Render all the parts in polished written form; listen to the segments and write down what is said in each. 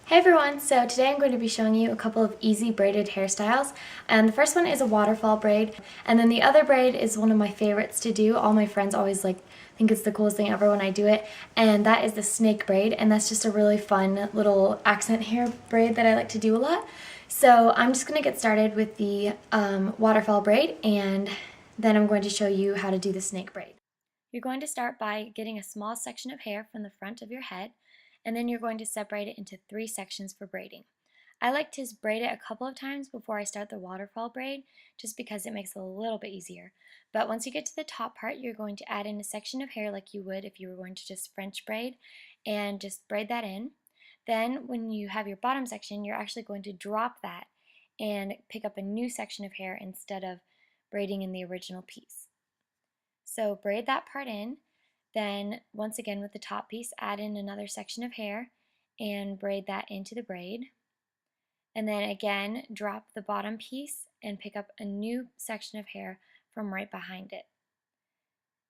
Hey everyone, so today I'm going to be showing you a couple of easy braided hairstyles, and the first one is a waterfall braid, and then the other braid is one of my favorites to do. All my friends always think it's the coolest thing ever when I do it, and that is the snake braid, and that's just a really fun little accent hair braid that I like to do a lot. So I'm just going to get started with the waterfall braid, and then I'm going to show you how to do the snake braid. You're going to start by getting a small section of hair from the front of your head, and then you're going to separate it into 3 sections for braiding. I like to braid it a couple of times before I start the waterfall braid, just because it makes it a little bit easier. But once you get to the top part, you're going to add in a section of hair like you would if you were going to just French braid, and just braid that in. Then when you have your bottom section, you're actually going to drop that and pick up a new section of hair instead of braiding in the original piece. So braid that part in, then once again with the top piece, add in another section of hair and braid that into the braid. And then again, drop the bottom piece and pick up a new section of hair from right behind it.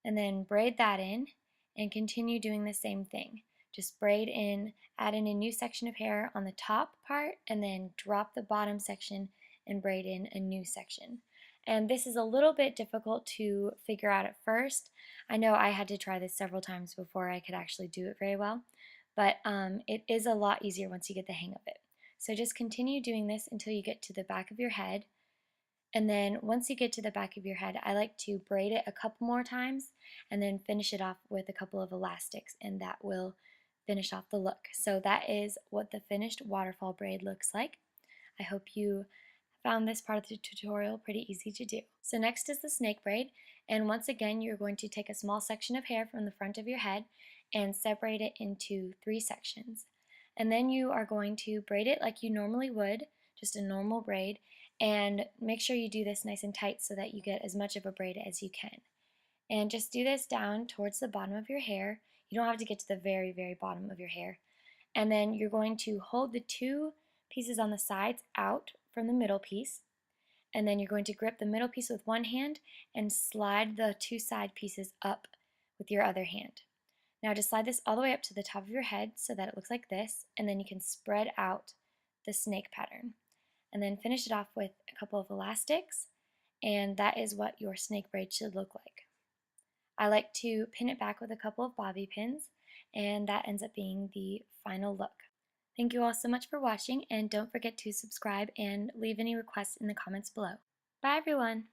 And then braid that in and continue doing the same thing. Just braid in, add in a new section of hair on the top part, and then drop the bottom section and braid in a new section. And this is a little bit difficult to figure out at first. I know I had to try this several times before I could actually do it very well, but it is a lot easier once you get the hang of it. So just continue doing this until you get to the back of your head. And then once you get to the back of your head, I like to braid it a couple more times and then finish it off with a couple of elastics, and that will finish off the look. So that is what the finished waterfall braid looks like. I hope you found this part of the tutorial pretty easy to do. So next is the snake braid, and once again you're going to take a small section of hair from the front of your head and separate it into 3 sections. And then you are going to braid it like you normally would, just a normal braid, and make sure you do this nice and tight so that you get as much of a braid as you can. And just do this down towards the bottom of your hair. You don't have to get to the very, very bottom of your hair. And then you're going to hold the 2 pieces on the sides out from the middle piece, and then you're going to grip the middle piece with one hand and slide the 2 side pieces up with your other hand. Now just slide this all the way up to the top of your head so that it looks like this, and then you can spread out the snake pattern. And then finish it off with a couple of elastics, and that is what your snake braid should look like. I like to pin it back with a couple of bobby pins, and that ends up being the final look. Thank you all so much for watching, and don't forget to subscribe and leave any requests in the comments below. Bye everyone!